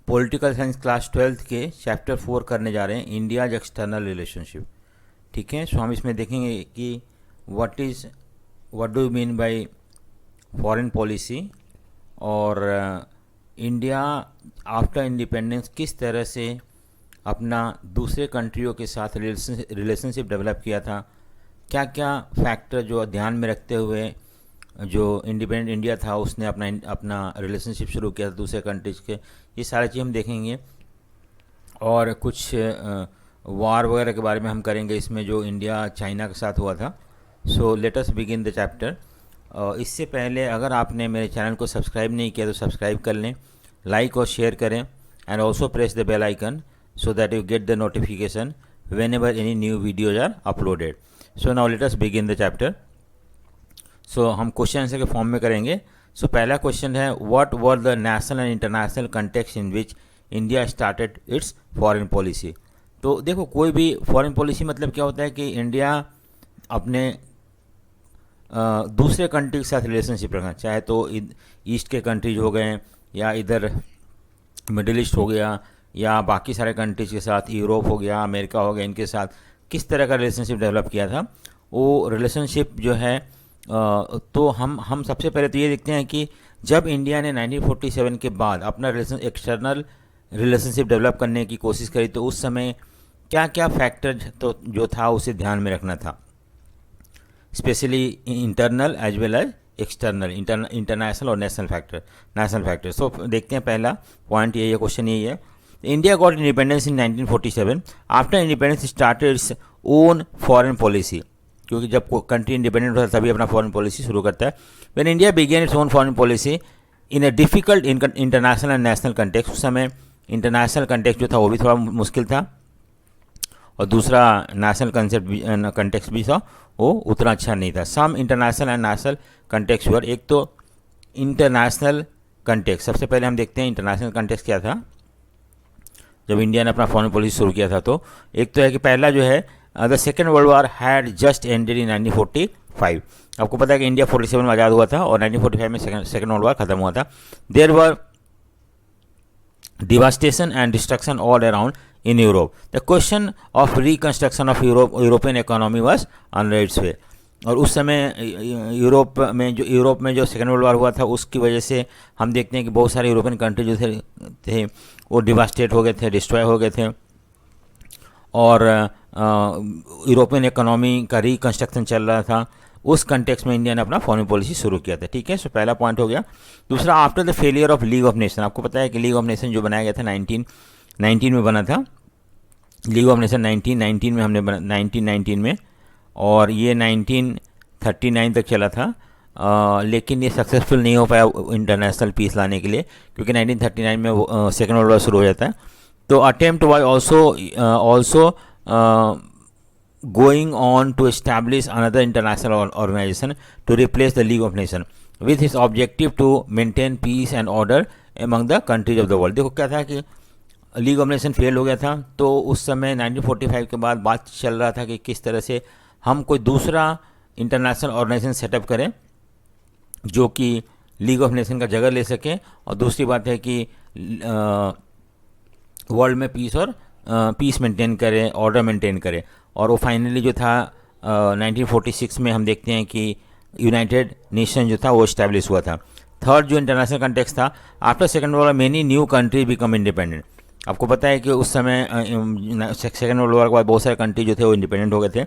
Political science class 12th के chapter 4 करने जा रहे हैं, इंडियाज एक्सटर्नल रिलेशनशिप। ठीक है, सो हम इसमें देखेंगे कि what do you mean by foreign policy और इंडिया आफ्टर इंडिपेंडेंस किस तरह से अपना दूसरे कंट्रियों के साथ रिलेशनशिप डेवलप किया था, क्या क्या फैक्टर जो ध्यान में रखते हुए जो इंडिपेंडेंट इंडिया था उसने अपना रिलेशनशिप शुरू किया था दूसरे कंट्रीज के, ये सारी चीज़ हम देखेंगे। और कुछ वार वगैरह के बारे में हम करेंगे इसमें, जो इंडिया चाइना के साथ हुआ था। So let us begin the chapter. इससे पहले अगर आपने मेरे चैनल को सब्सक्राइब नहीं किया तो सब्सक्राइब कर लें, लाइक और शेयर करें, and also press the bell icon so that you get the notification whenever any new videos are uploaded. So now let us begin the chapter. So हम question answer के form में करेंगे। सो पहला question है, what were the national and international context in which India started it's foreign policy. तो देखो, कोई भी फॉरेन पॉलिसी मतलब क्या होता है कि इंडिया अपने दूसरे कंट्री के साथ रिलेशनशिप रखना, चाहे तो ईस्ट के कंट्रीज हो गए या इधर मिडिल ईस्ट हो गया या बाकी सारे कंट्रीज के साथ, यूरोप हो गया, अमेरिका हो गया, इनके साथ किस तरह का रिलेशनशिप डेवलप किया था। वो रिलेशनशिप जो है तो हम सबसे पहले तो ये देखते हैं कि जब इंडिया ने 1947 के बाद अपना एक्सटर्नल रिलेशनशिप डेवलप करने की कोशिश करी तो उस समय क्या क्या फैक्टर तो जो था उसे ध्यान में रखना था, specially internal as well as external, international और नेशनल फैक्टर। सो देखते हैं, पहला पॉइंट यही है, क्वेश्चन यही है, India got independence in 1947 after independence started its own foreign policy. क्योंकि जब कंट्री इंडिपेंडेंट होता है तभी अपना फॉरेन पॉलिसी शुरू करता है। When India began its own foreign policy in a difficult international and national context, उस समय इंटरनेशनल कंटेक्स्ट जो था वो भी थोड़ा मुश्किल था और दूसरा नेशनल कंटेक्स्ट भी था वो उतना अच्छा नहीं था। Some international and national context were, एक तो इंटरनेशनल कंटेक्स्ट, सबसे पहले हम देखते हैं इंटरनेशनल कंटेक्स्ट क्या था जब इंडिया ने अपना फॉरेन पॉलिसी शुरू किया था। तो एक तो है कि पहला जो है, the second world war had just ended in 1945। आपको पता है कि इंडिया 47 में आज़ाद हुआ था और 1945 में सेकेंड वर्ल्ड वार खत्म हुआ था। There were devastation and destruction all around in Europe. The question of reconstruction of European economy was on its way. और उस समय यूरोप में जो सेकेंड वर्ल्ड वार हुआ था उसकी वजह से हम देखते हैं कि बहुत सारे यूरोपियन कंट्री जो थे वो डिवास्टेट हो गए थे, डिस्ट्रॉय हो गए थे, और यूरोपियन इकोनॉमी का रिकंस्ट्रक्शन चल रहा था। उस कंटेक्स्ट में इंडिया ने अपना फॉरेन पॉलिसी शुरू किया था। ठीक है, सो पहला पॉइंट हो गया। दूसरा, after the failure of league of nation, आपको पता है कि लीग ऑफ नेशन जो बनाया गया था 1919 में बना था। लीग ऑफ नेशन 1919 में हमने 1919 में, और ये 1939 तक चला था, लेकिन ये सक्सेसफुल नहीं हो पाया इंटरनेशनल पीस लाने के लिए, क्योंकि 1939 में सेकेंड वर्ल्ड वार शुरू हो जाता है। तो attempt was also going on to establish another international organisation to replace the league of nation with his objective to maintain peace and order among the countries of the world. देखो क्या था कि league of nation fail हो गया था, तो उस समय 1945 के बाद बात चल रहा था कि किस तरह से हम कोई दूसरा इंटरनेशनल ऑर्गेनाइजेशन सेटअप करें जो कि लीग ऑफ नेशन का जगह ले सके, और दूसरी बात है कि वर्ल्ड में पीस मेंटेन करे, ऑर्डर मेंटेन करे। और वो फाइनली जो था 1946 में हम देखते हैं कि यूनाइटेड नेशन जो था वो इस्टेब्लिश हुआ था। थर्ड जो इंटरनेशनल कंटेक्स्ट था, after second world many new country become independent. आपको पता है कि उस समय सेकेंड वर्ल्ड वॉर के बाद बहुत सारे कंट्री जो थे वो इंडिपेंडेंट हो गए थे,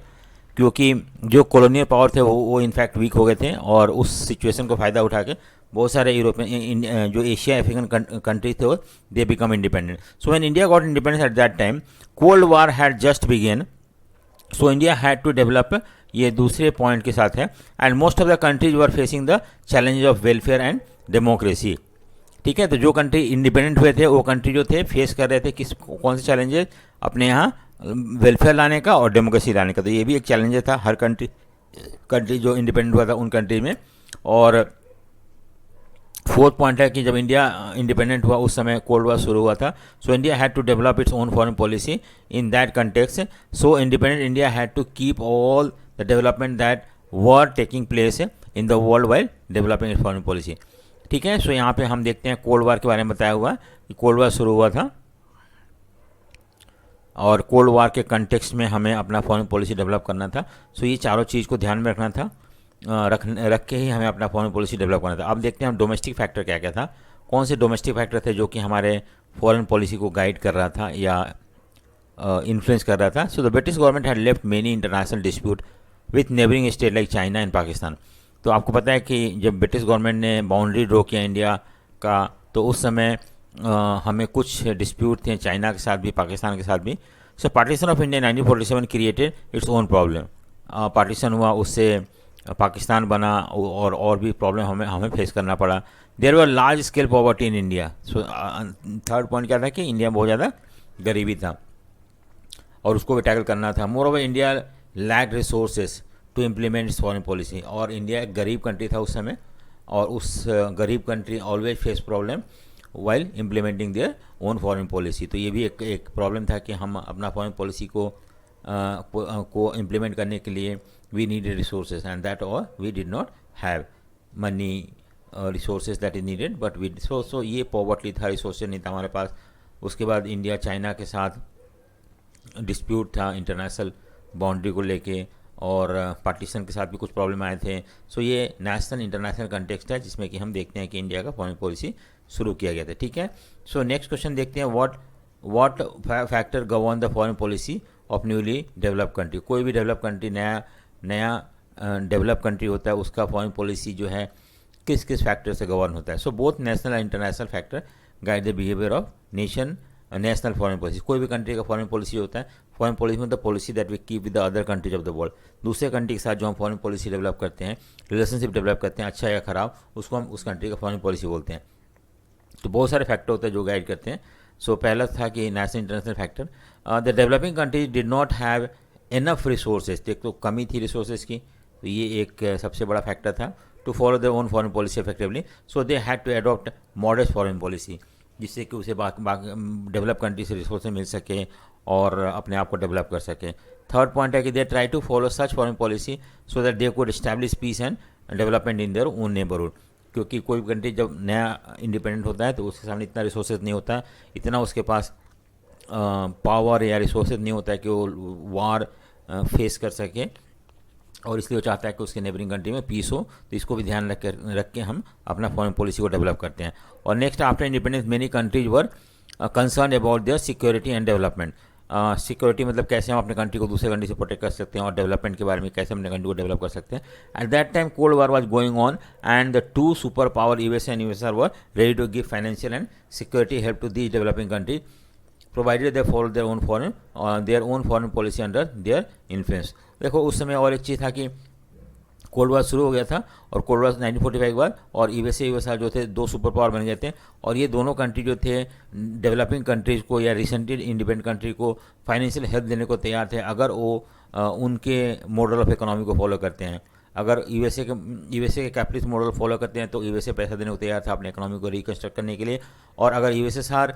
क्योंकि जो कॉलोनियल पावर थे वो इनफैक्ट वीक हो गए थे, और उस सिचुएशन को फ़ायदा उठा के बहुत सारे यूरोपियन जो एशिया अफ्रीकन कंट्री थे they become independent. So when India got independence at that time cold war had just begun, so India had to develop, ये दूसरे पॉइंट के साथ है, and most of the countries were facing the challenges of welfare and democracy. ठीक है, तो जो country independent हुए थे वो कंट्री जो थे फेस कर रहे थे कौन से चैलेंजेस, अपने यहाँ वेलफेयर लाने का और डेमोक्रेसी लाने का। तो ये भी एक चैलेंज था हर कंट्री जो इंडिपेंडेंट हुआ था उन कंट्री में। और फोर्थ पॉइंट है कि जब इंडिया इंडिपेंडेंट हुआ उस समय कोल्ड वॉर शुरू हुआ था, so India had to develop its own foreign policy in that context. So independent India had to keep all the development that were taking place in the world while developing its foreign policy. ठीक है। सो यहाँ पे हम देखते हैं cold war के बारे में बताया हुआ है कि कोल्ड वार शुरू हुआ था और कोल्ड वार के कंटेक्स्ट में हमें अपना फॉरेन पॉलिसी डेवलप करना था। सो ये चारों चीज़ को ध्यान में रखना था, रख के ही हमें अपना फॉरेन पॉलिसी डेवलप करना था। अब देखते हैं हम डोमेस्टिक फैक्टर क्या क्या था, कौन से डोमेस्टिक फैक्टर थे जो कि हमारे फॉरेन पॉलिसी को गाइड कर रहा था या इन्फ्लुएंस कर रहा था। So the British government had left many international dispute with neighbouring state like China and Pakistan. तो आपको पता है कि जब ब्रिटिश गवर्नमेंट ने बाउंड्री ड्रॉ किया इंडिया का, तो उस समय हमें कुछ डिस्प्यूट थे चाइना के साथ भी, पाकिस्तान के साथ भी। So partition of India 1947 created its own problem. Partition हुआ, उससे पाकिस्तान बना और भी प्रॉब्लम हमें फेस करना पड़ा। There were large scale poverty in India. So third point क्या था कि इंडिया में बहुत ज़्यादा गरीबी था और उसको भी टैकल करना था। Moreover India lack resources to implement foreign policy. और इंडिया एक गरीब कंट्री था उस समय, और उस गरीब country always face problem while implementing their own foreign policy. तो ये भी एक प्रॉब्लम था कि हम अपना फॉरेन पॉलिसी को इम्प्लीमेंट करने के लिए we needed resources and that और we did not have money resources that is needed but we so ये पॉवर्टी था, रिसोर्सेज नहीं था हमारे पास। उसके बाद इंडिया चाइना के साथ डिस्प्यूट था इंटरनेशनल बाउंड्री को लेके, और पार्टीशन के साथ भी कुछ प्रॉब्लम आए थे। सो ये नेशनल इंटरनेशनल कंटेक्स्ट है जिसमें कि हम देखते हैं कि इंडिया का फॉरेन पॉलिसी शुरू किया गया था। ठीक है। सो नेक्स्ट क्वेश्चन देखते हैं, what factor govern the foreign policy of newly develop country. कोई भी डेवलप कंट्री, नया डेवलप कंट्री होता है, उसका फॉरेन पॉलिसी जो है किस किस फैक्टर से गवर्न होता है। So both national and international factor guide the behaviour of national foreign policy. कोई भी कंट्री का फॉरेन पॉलिसी होता है, फॉरेन पॉलिसी में the policy that we keep with the other countries of the world. दूसरे country के साथ जो हम फॉरेन पॉलिसी डेवलप करते हैं, रिलेशनशिप डेवलप करते हैं, अच्छा या खराब, उसको हम उस कंट्री का फॉरेन पॉलिसी बोलते हैं। तो बहुत सारे फैक्टर होते हैं जो गाइड करते हैं। सो पहला था कि national international factor, the developing countries did not have enough resources. एक तो कमी थी रिसोर्सेज की, तो ये एक सबसे बड़ा फैक्टर था। To follow their own foreign policy effectively, so they had to adopt moderate foreign policy, जिससे कि उसे डेवलप कंट्री से रिसोर्सेज मिल सके और अपने आप को डेवलप कर सके। थर्ड पॉइंट है कि they try to follow such foreign policy so that they could establish peace and development in their own neighbourhood. क्योंकि कोई कंट्री जब नया इंडिपेंडेंट होता है तो उसके सामने इतना रिसोर्सेज नहीं होता, इतना उसके पास पावर या रिसोर्सेज नहीं होता है कि वो वार फेस कर सके, और इसलिए वो चाहता है कि उसके नेबरिंग कंट्री में पीस हो। तो इसको भी ध्यान रख के हम अपना फॉरेन पॉलिसी को डेवलप करते हैं। और next, after independence many countries were concern about their security and development. Security मतलब कैसे हम अपने कंट्री को दूसरे कंट्री से प्रोटेक्ट कर सकते हैं, और डेवलपमेंट के बारे में कैसे अपने कंट्री को डेवलप कर सकते हैं। At that time cold war was going on and the two super power USA and USR were ready to give financial and security help to these developing country provided they follow their own foreign policy under their influence. देखो उस समय और एक चीज़ था कि cold war शुरू हो गया था, और कोल्ड वार 1945 के बाद, और यूएसआर जो थे दो सुपर पावर बन गए थे, और ये दोनों कंट्री जो थे डेवलपिंग कंट्रीज़ को या रिसेंटली इंडिपेंडेंट कंट्री को फाइनेंशियल हेल्प देने को तैयार थे, अगर वो उनके मॉडल ऑफ इकोनॉमी को फॉलो करते हैं। अगर यूएसए के कैपिटलिस्ट मॉडल फॉलो करते हैं तो यूएसए पैसा देने को तैयार था अपने इकोनॉमी को रिकन्स्ट्रक्ट करने के लिए। और अगर यूएसएसआर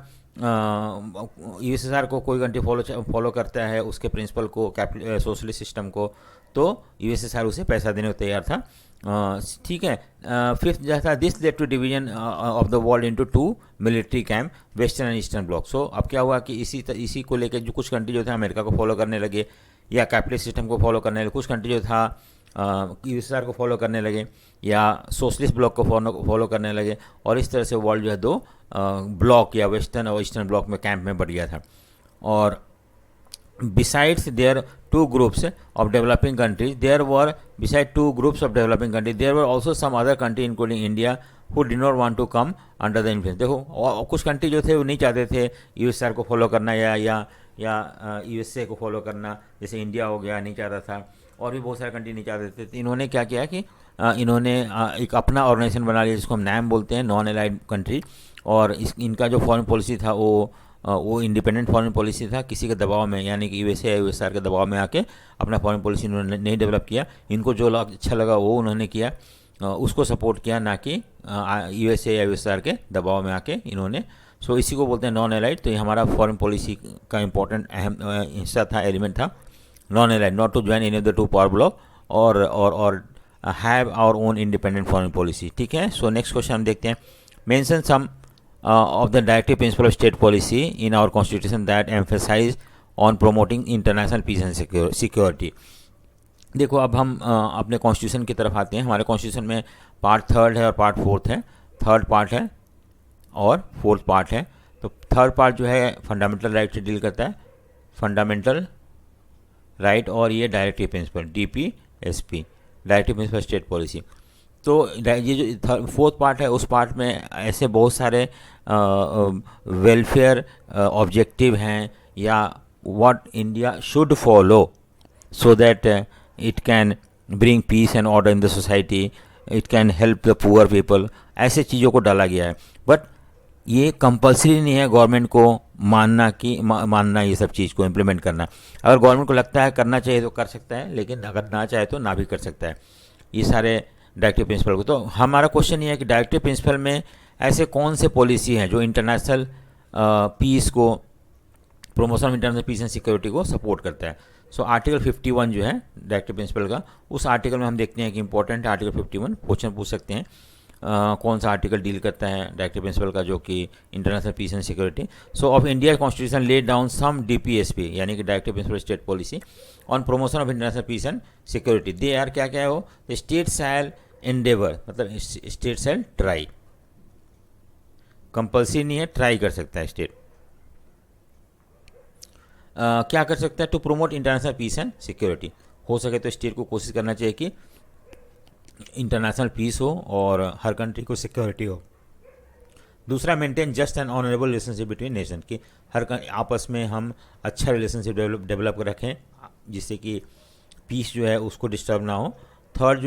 को कोई कंट्री फॉलो करता है उसके प्रिंसिपल को, सोशलिस्ट सिस्टम को, तो यूएसएसआर उसे पैसा देने को तैयार था। ठीक है। फिफ्थ जो था, this led to division of the world into two military camp, western and eastern block. So अब क्या हुआ कि इसी को लेकर जो कुछ कंट्री जो थे अमेरिका को फॉलो करने लगे या कैपिटलिस्ट सिस्टम को फॉलो करने लगे, कुछ कंट्री जो था यूएसएसआर को फॉलो करने लगे या सोशलिस्ट ब्लॉक को फॉलो करने लगे, और इस तरह से वर्ल्ड जो है दो ब्लॉक या वेस्टर्न और ईस्टर्न ब्लॉक में कैंप में बढ़ गया था। और besides their two groups of developing countries, there were also some other country including India who did not want to come under the influence। देखो कुछ कंट्री जो थे वो नहीं चाहते थे यूएसआर को फॉलो करना या यूएसए को फॉलो करना, जैसे इंडिया हो गया नहीं चाहता था, और भी बहुत सारे कंट्री नहीं चाहते थे। तो इन्होंने क्या किया कि इन्होंने एक अपना ऑर्गेनाइजेशन बना लिया जिसको हम नैम बोलते हैं, नॉन एलाइड कंट्री। और इनका जो फॉरेन पॉलिसी था वो इंडिपेंडेंट फॉरेन पॉलिसी था, किसी के दबाव में, यानी कि यूएसए या यूएसआर के दबाव में आके अपना फॉरेन पॉलिसी इन्होंने नहीं डेवलप किया। इनको जो अच्छा लगा वो उन्होंने किया, उसको सपोर्ट किया, ना कि यूएसए या यूएसआर के दबाव में आके इन्होंने। सो इसी को बोलते हैं नॉन एलाइड। तो ये हमारा फॉरेन पॉलिसी का इंपॉर्टेंट अहम हिस्सा था, एलिमेंट था, non aligned, not to join any of the two power block और have our own independent foreign policy. ठीक है, सो नेक्स्ट क्वेश्चन हम देखते हैं। Mention some of the directive principle of state policy in our constitution that emphasize on promoting international peace and security। देखो अब हम अपने कॉन्स्टिट्यूशन की तरफ आते हैं। हमारे कॉन्स्टिट्यूशन में पार्ट थर्ड है और पार्ट फोर्थ है। थर्ड पार्ट है और फोर्थ पार्ट है। तो थर्ड पार्ट जो है फंडामेंटल राइट से डील करता है, फंडामेंटल राइट, और ये directive principle DPSP, directive principle state policy. तो ये जो फोर्थ पार्ट है उस पार्ट में ऐसे बहुत सारे वेलफेयर ऑब्जेक्टिव हैं या what India should follow so that it can bring peace and order in the society, it can help the poor people, ऐसे चीज़ों को डाला गया है। बट ये कंपलसरी नहीं है गवर्नमेंट को मानना ये सब चीज़ को इम्प्लीमेंट करना। अगर गवर्नमेंट को लगता है करना चाहिए तो कर सकता है, लेकिन अगर ना चाहे तो ना भी कर सकता है ये सारे डायरेक्टिव प्रिंसिपल को। तो हमारा क्वेश्चन ये है कि डायरेक्टिव प्रिंसिपल में ऐसे कौन से पॉलिसी हैं जो इंटरनेशनल पीस को, promotion of international peace and security को सपोर्ट करता है। सो आर्टिकल 51 जो है डायरेक्टिव प्रिंसिपल का, उस आर्टिकल में हम देखते हैं कि इंपॉर्टेंट आर्टिकल 51 क्वेश्चन पूछ सकते हैं कौन सा आर्टिकल डील करता है डायरेक्टिव प्रिंसिपल का, जो कि international peace and security. So of India constitution laid down some DPSP यानी कि directive principle state policy on promotion of international peace and security. They are क्या क्या है वो, स्टेट शैल एंडेवर, मतलब स्टेट शैल ट्राई, कंपल्सरी नहीं है, try कर सकता है स्टेट। क्या कर सकता है, to promote international peace and security. हो सके तो स्टेट को कोशिश करना चाहिए कि इंटरनेशनल पीस हो और हर कंट्री को सिक्योरिटी हो। दूसरा, maintain just and honourable relationship between nation, कि हर आपस में हम अच्छा रिलेशनशिप डेवलप कर रखें जिससे कि पीस जो है उसको डिस्टर्ब ना हो। थर्ड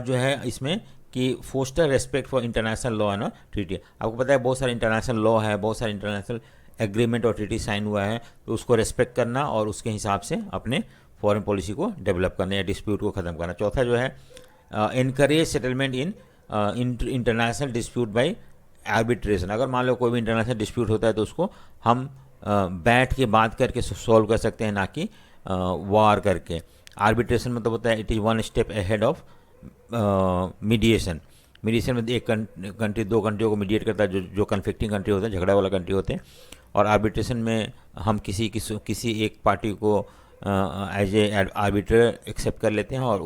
जो है इसमें कि foster respect for international law and treaty. आपको पता है बहुत सारे इंटरनेशनल लॉ है, बहुत सारे इंटरनेशनल एग्रीमेंट और ट्रीटी साइन हुआ है, तो उसको रेस्पेक्ट करना और उसके हिसाब से अपने फॉरेन पॉलिसी को डेवलप करना या डिस्प्यूट को ख़त्म करना। चौथा जो है encourage settlement in international dispute by arbitration. अगर मान लो कोई भी इंटरनेशनल डिस्प्यूट होता है तो उसको हम बैठ के बात करके सॉल्व कर सकते हैं, ना कि वार करके। आर्बिट्रेशन मतलब होता है it is one step ahead of mediation. Mediation में एक कंट्री दो कंट्रियों को मीडिएट करता है, जो कन्फ्लिक्टिंग कंट्री होते हैं, झगड़ा वाला कंट्री होते हैं। और आर्बिट्रेशन में हम किसी एक पार्टी को एज ए आर्बिट्रेटर एक्सेप्ट कर लेते हैं और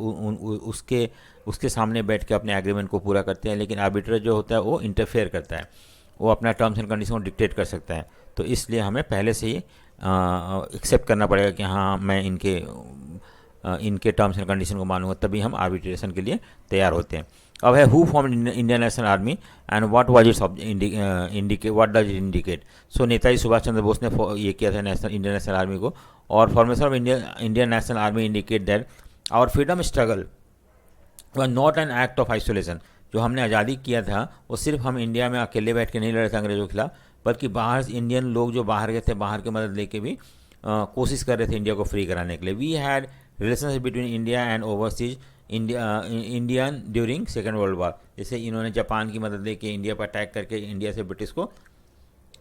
उसके सामने बैठ के अपने एग्रीमेंट को पूरा करते हैं। लेकिन आर्बिट्रेटर जो होता है वो इंटरफेयर करता है, वो अपना टर्म्स एंड कंडीशन को डिक्टेट कर सकता है। तो इसलिए हमें पहले से ही एक्सेप्ट करना पड़ेगा कि हाँ मैं इनके टर्म्स एंड कंडीशन को मानूंगा, तभी हम आर्बिट्रेशन के लिए तैयार होते हैं। अब है who form Indian national army and what was its indicate, what does it indicate. So Netaji Subhash Chandra Bose ने ये किया था इंडियन नेशनल आर्मी को। और formation of Indian national army indicate that our freedom struggle was not an act of isolation. जो हमने आज़ादी किया था वो सिर्फ हम इंडिया में अकेले बैठ के नहीं लड़े थे अंग्रेजों के खिलाफ, बल्कि बाहर इंडियन लोग जो बाहर गए थे, बाहर की मदद लेके भी कोशिश कर रहे थे इंडिया को फ्री कराने के लिए। We had relationship between India and overseas Indian during second world war. जैसे इन्होंने जापान की मदद लेके इंडिया पर अटैक करके इंडिया से ब्रिटिश को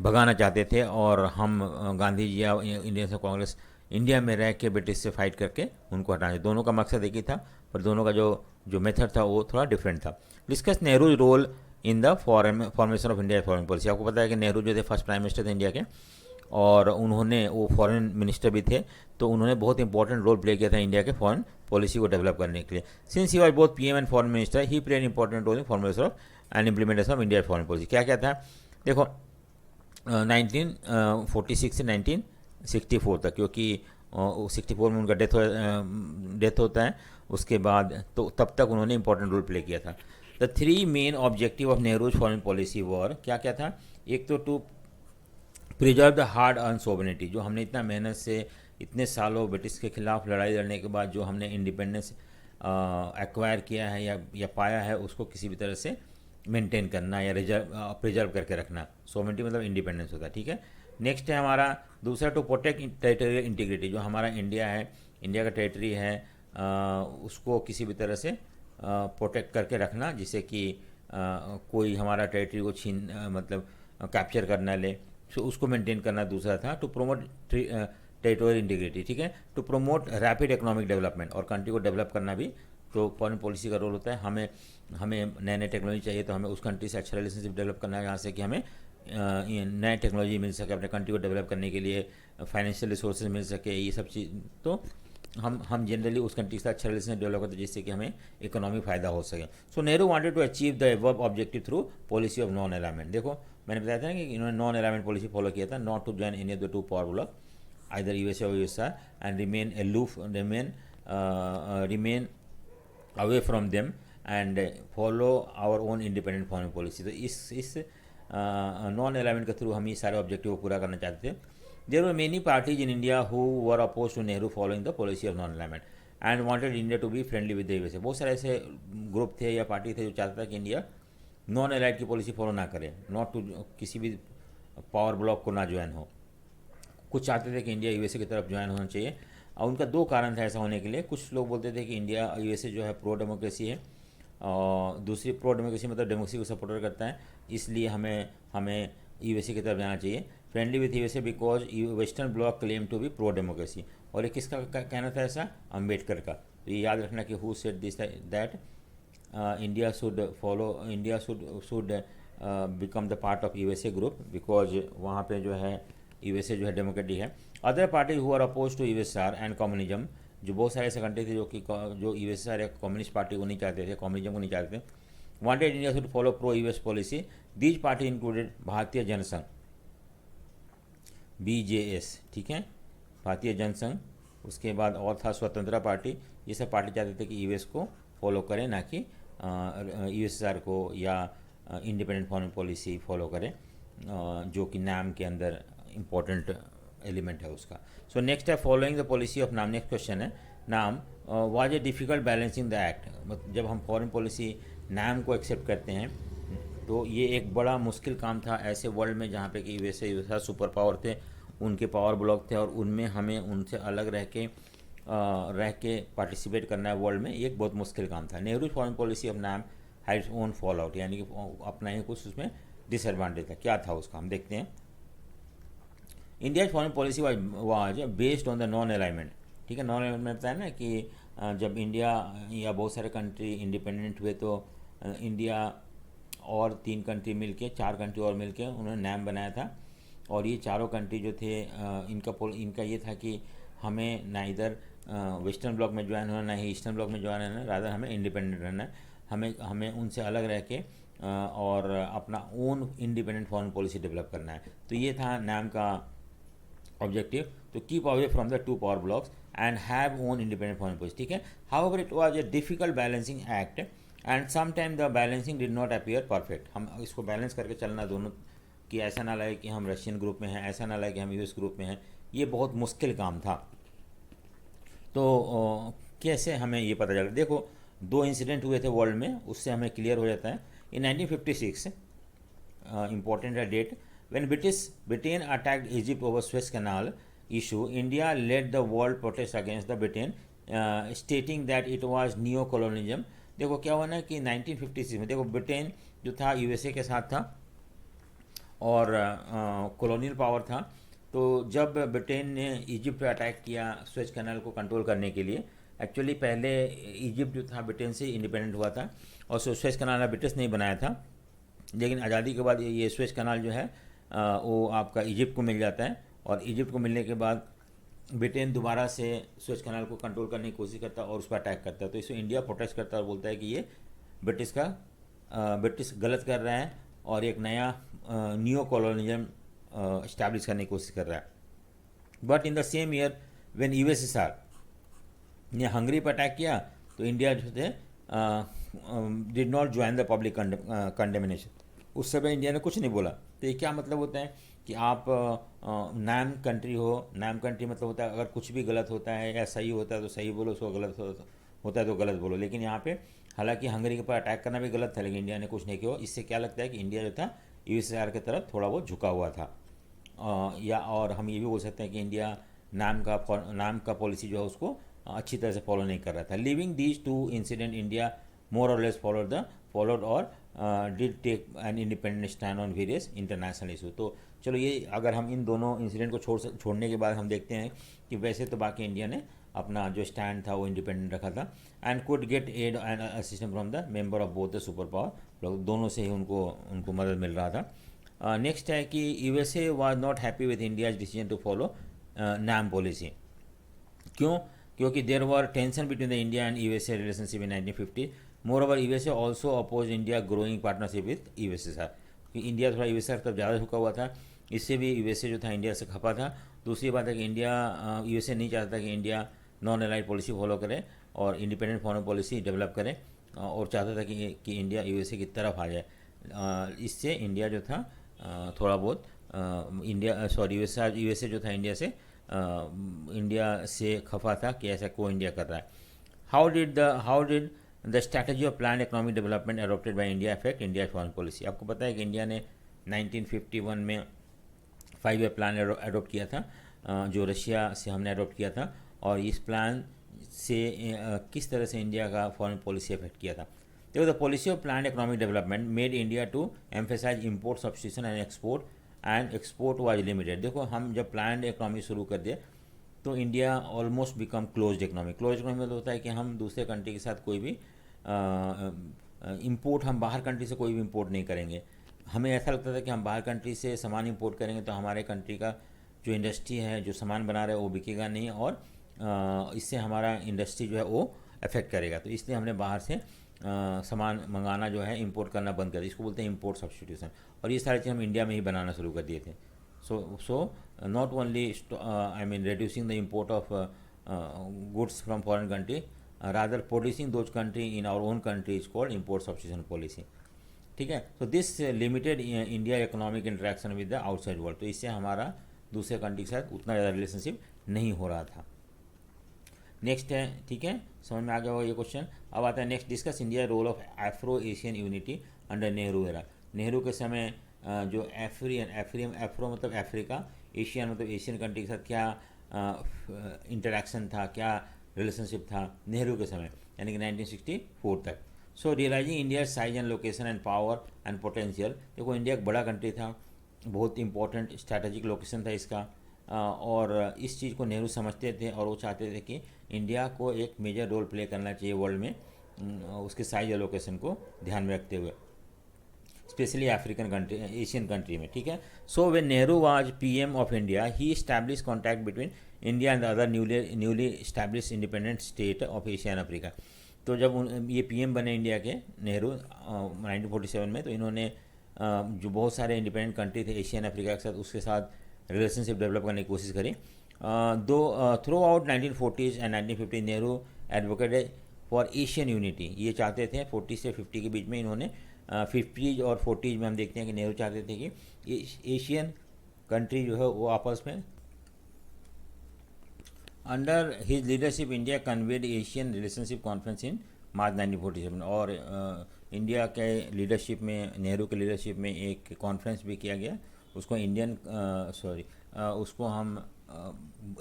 भगाना चाहते थे, और हम गांधी जी या इंडियन से कांग्रेस इंडिया में रह के ब्रिटिश से फाइट करके उनको हटाने। दोनों का मकसद एक ही था, पर दोनों का जो मेथड था वो थोड़ा डिफरेंट था। Discuss Nehru role in the formation of India foreign policy. आपको पता है कि नेहरू जो थे फर्स्ट प्राइम मिनिस्टर थे इंडिया के, और उन्होंने वो फॉरेन मिनिस्टर भी थे, तो उन्होंने बहुत इंपॉर्टेंट रोल प्ले किया था इंडिया के फॉरेन पॉलिसी को डेवलप करने के लिए। Since he was both PM and foreign minister, he played important role in formation of and implementation of India foreign policy. क्या क्या था देखो, 1946 से 1964 तक, क्योंकि 64 में उनका डेथ होता है, उसके बाद तो तब तक उन्होंने इंपॉर्टेंट रोल प्ले किया था। The three main objective of Nehru's foreign policy were, क्या क्या था। एक तो to preserve the hard earn sovereignty, जो हमने इतना मेहनत से इतने सालों ब्रिटिश के खिलाफ लड़ाई लड़ने के बाद जो हमने इंडिपेंडेंस एक्वायर किया है या पाया है, उसको किसी भी तरह से मेंटेन करना या प्रिजर्व करके रखना। सोवरेनिटी मतलब इंडिपेंडेंस होता है, ठीक है। नेक्स्ट है हमारा दूसरा, टू प्रोटेक्ट टेरिटोरियल इंटीग्रिटी। जो हमारा इंडिया है, इंडिया का टेरिटरी है, उसको किसी भी तरह से प्रोटेक्ट करके रखना, जिससे कि कोई हमारा टेरिटरी को मतलब कैप्चर करना ले, तो उसको मेंटेन करना। दूसरा था टू प्रोमोट टेरिटोरियल इंटीग्रिटी, ठीक है, to promote rapid economic development, और कंट्री को डेवलप करना भी तो फॉरेन पॉलिसी का रोल होता है। हमें हमें नए नए टेक्नोलॉजी चाहिए तो हमें उस कंट्री से अच्छा रिलेशनशिप डेवलप करना है जहाँ से कि हमें ये नए टेक्नोलॉजी मिल सके, अपने कंट्री को डेवलप करने के लिए फाइनेंशियल रिसोर्सेज मिल सके, ये सब चीज़। तो हम जनरली उस कंट्री के साथ अच्छा रिलेशन डेवलप करते हैं जिससे कि हमें इकोनॉमिक फ़ायदा हो सके। So Nehru wanted to achieve the above objective through policy of non alignment. देखो मैंने बताया था ना कि इन्होंने नॉन अलाइनमेंट पॉलिसी फॉलो किया था, not to join any of the two power block either USA or USSR and remain aloof, remain away from them and follow our own independent foreign policy. तो इस non alignment के through हम ये सारे objective को पूरा करना चाहते थे। There were many parties in India who were oppose to Nehru following the policy of non alignment and wanted India to be friendly with the USA. बहुत सारे ऐसे ग्रुप थे या पार्टी थे जो चाहता था कि इंडिया नॉन अलाइड की पॉलिसी फॉलो ना करे, नॉट टू किसी भी पावर ब्लॉक को ना ज्वाइन हो। कुछ चाहते थे कि इंडिया यूएसए की तरफ ज्वाइन होना चाहिए, और उनका दो कारण था ऐसा होने के लिए। कुछ लोग बोलते थे कि इंडिया यूएसए जो है प्रो डेमोक्रेसी है, और दूसरी प्रो डेमोक्रेसी मतलब डेमोक्रेसी को सपोर्ट करता है, इसलिए हमें हमें यूएसए की तरफ जाना चाहिए, friendly with USA because western bloc claim to be pro democracy. और ये किसका कहना था ऐसा? अम्बेडकर का। तो ये याद रखना कि who said this that India should become the part of USA group because वहाँ पे जो है यूएसए जो है डेमोक्रेटिक है। Other parties who are oppose to USR and communism, जो बहुत सारे ऐसे कंट्री थे जो यूएसआर या कम्युनिस्ट पार्टी को नहीं चाहते थे, कम्युनिज्म को नहीं चाहते थे, wanted India should follow pro US policy. These party included भारतीय जनसंघ, बीजेएस, ठीक है, भारतीय जनसंघ, उसके बाद और था स्वतंत्रता पार्टी। ये सब पार्टी चाहते थे कि यूएस को फॉलो करें, ना कि यूएसआर को या इंडिपेंडेंट फॉरेन पॉलिसी फॉलो करें, जो कि नाम के अंदर इम्पोर्टेंट एलिमेंट है उसका। सो नेक्स्ट है फॉलोइंग द पॉलिसी ऑफ नाम। नेक्स्ट क्वेश्चन है नाम was a difficult balancing the act. जब हम फॉरेन पॉलिसी नाम को एक्सेप्ट करते हैं तो ये एक बड़ा मुश्किल काम था ऐसे वर्ल्ड में जहाँ पे कि यूएसए सुपर पावर थे, उनके पावर ब्लॉक थे, और उनमें हमें उनसे अलग रह के पार्टिसिपेट करना है वर्ल्ड में, ये एक बहुत मुश्किल काम था। नेहरू फॉरेन पॉलिसी ऑफ नाम had its own fall out, यानी कि अपना ही कुछ उसमें डिसएडवांटेज था। क्या था उसका, हम देखते हैं। India foreign policy was based on the non alignment, ठीक है। नॉन अलाइनमेंट बताया ना कि जब इंडिया या बहुत सारे कंट्री इंडिपेंडेंट हुए तो इंडिया और 3 कंट्री मिलके, 4 कंट्री और मिलके उन्होंने नाम बनाया था, और ये चारों कंट्री जो थे इनका ये था कि हमें ना इधर वेस्टर्न ब्लॉक में ज्वाइन होना, ना ही ईस्टर्न ब्लॉक में ज्वाइन होना, रादर हमें इंडिपेंडेंट रहना है, हमें उनसे अलग रह के और अपना own independent foreign policy develop करना है। तो ये था नाम का objective, to keep away from the two power blocs and have own independent foreign policy, ठीक है। However it was a difficult balancing act and some time the balancing did not appear perfect. हम इसको balance करके चलना दोनों, कि ऐसा ना लगे कि हम रशियन ग्रुप में हैं, ऐसा ना लगे कि हम यूएस ग्रुप में हैं, ये बहुत मुश्किल काम था। तो कैसे हमें ये पता चला? देखो 2 इंसिडेंट हुए थे वर्ल्ड में, उससे हमें क्लियर हो जाता है। इन 1956 इम्पॉर्टेंट है date, when Britain attacked Egypt over Suez canal issue, India led the world protest against the Britain stating that it was neo colonialism. देखो क्या हुआ ना कि 1956 में, देखो ब्रिटेन जो था यूएसए के साथ था और कॉलोनियल पावर था। तो जब ब्रिटेन ने इजिप्ट पे अटैक किया स्वेज कैनाल को कंट्रोल करने के लिए, एक्चुअली पहले इजिप्ट जो था ब्रिटेन से इंडिपेंडेंट हुआ था, और स्वेज कैनाल ब्रिटिश नहीं बनाया था, लेकिन आज़ादी के बाद ये स्वेज कैनाल जो है वो आपका इजिप्ट को मिल जाता है, और इजिप्ट को मिलने के बाद ब्रिटेन दोबारा से स्वेज कैनाल को कंट्रोल करने की कोशिश करता है और उस पर अटैक करता है। तो इसमें इंडिया प्रोटेस्ट करता है और बोलता है कि ये ब्रिटिश गलत कर रहा है और एक नया न्यू कॉलोनिज्म इस्टेब्लिश करने की कोशिश कर रहा है। But in the same year when USSR ने हंगरी पर अटैक किया तो इंडिया जो थे did not join the public condemnation. उस समय इंडिया ने कुछ नहीं बोला। तो ये क्या मतलब होता है कि आप नाम कंट्री हो, नाम कंट्री मतलब होता है अगर कुछ भी गलत होता है या सही होता है तो सही बोलो, उसको गलत होता है तो गलत बोलो। लेकिन यहाँ पे हालांकि हंगरी के ऊपर अटैक करना भी गलत था, लेकिन इंडिया ने कुछ नहीं किया। इससे क्या लगता है कि इंडिया जो था यूएसएसआर की तरफ थोड़ा बहुत झुका हुआ था। या और हम ये भी बोल सकते हैं कि इंडिया नाम का पॉलिसी जो है उसको अच्छी तरह से फॉलो नहीं कर रहा था। Living these two incident India more or less followed और did take an independent stand on various international issue. तो चलो ये अगर हम इन दोनों इंसिडेंट को छोड़ने के बाद हम देखते हैं कि वैसे तो बाकी इंडिया ने अपना जो स्टैंड था वो इंडिपेंडेंट रखा था and could get aid and assistance from the member of both the super power, लोग दोनों से ही उनको उनको मदद मिल रहा था। नेक्स्ट है कि USA was not happy with India's decision to follow NAM policy. क्यों? क्योंकि there were tension between the India and USA relationship in 1950। More USA also oppose India growing partnership with USSR, कि India थोड़ा USA की तरफ ज़्यादा झुका हुआ था, इससे भी यूएसए जो था इंडिया से खपा था। दूसरी बात है कि इंडिया यूएसए नहीं चाहता था कि India non allied policy follow करे और इंडिपेंडेंट फॉरेन पॉलिसी डेवलप करे, और चाहता था कि इंडिया यूएसए की तरफ आ जाए। इससे इंडिया जो था थोड़ा बहुत यूएसए जो था इंडिया से खफा था कि ऐसा को इंडिया कर रहा है। How did the strategy of plan economic development adopted by India affect India foreign policy. आपको पता है कि इंडिया ने 1951 में 5 ईयर प्लान अडोप्ट किया था, जो रशिया से हमने अडोप्ट किया था, और इस प्लान से किस तरह से इंडिया का फॉरेन पॉलिसी अफेक्ट किया था। देखो, the policy of plan economic development made India to emphasise import substitution and export was limited. देखो, हम जब प्लान इकोनॉमी शुरू कर दिए तो India almost become closed economy. Close economy मतलब होता है कि हम दूसरे कंट्री के साथ कोई भी इंपोर्ट, हम बाहर कंट्री से कोई भी इंपोर्ट नहीं करेंगे। हमें ऐसा लगता था कि हम बाहर कंट्री से सामान इंपोर्ट करेंगे तो हमारे कंट्री का जो इंडस्ट्री है, जो सामान बना रहा है, वो बिकेगा नहीं, और इससे हमारा इंडस्ट्री जो है वो अफेक्ट करेगा। तो इसलिए हमने बाहर से सामान मंगाना जो है, इंपोर्ट करना बंद कर दिया। इसको बोलते हैं इंपोर्ट सब्स्टिट्यूशन, और ये सारी चीज़ हम इंडिया में ही बनाना शुरू कर दिए थे। So not only reducing the import of goods from foreign country, rather producing those country in our own country is called import substitution policy। ठीक है, तो this limited India economic interaction with the outside world. तो इससे हमारा दूसरे country के साथ उतना ज़्यादा रिलेशनशिप नहीं हो रहा था। नेक्स्ट है, ठीक है, समझ में आ गया होगा ये क्वेश्चन। अब आता है next, discuss India role of Afro Asian unity under Nehru era. Nehru के समय जो एफ्रो मतलब अफ्रीका, एशियन मतलब एशियन कंट्री के साथ क्या इंटरेक्शन था, क्या रिलेशनशिप था नेहरू के समय, यानी कि 1964 तक। So realizing India size and location and power and potential. देखो, इंडिया एक बड़ा कंट्री था, बहुत इंपॉर्टेंट स्ट्रैटेजिक लोकेशन था इसका, और इस चीज़ को नेहरू समझते थे, और वो चाहते थे कि इंडिया को एक मेजर रोल प्ले करना चाहिए वर्ल्ड में, उसके साइज और लोकेशन को ध्यान में रखते हुए, specially African country, Asian country में। ठीक है, so when Nehru was PM of India he establish contact between India and the other newly establish independent state of Asia and Africa. तो जब ये पीएम बने इंडिया के नेहरू 1947 में, तो इन्होंने जो बहुत सारे इंडिपेंडेंट कंट्री थे एशिया एंड अफ्रीका के साथ, उसके साथ रिलेशनशिप डेवलप करने की कोशिश करी। दो through out 1940s and 1950 Nehru advocated for Asian unity. ये चाहते थे 40 से 50 के बीच में, इन्होंने 50s और 40s में हम देखते हैं कि नेहरू चाहते थे कि एशियन कंट्री जो है वो आपस में, under his leadership India convened Asian relationship conference in March 1947। और इंडिया के लीडरशिप में, नेहरू के लीडरशिप में एक कॉन्फ्रेंस भी किया गया, उसको उसको हम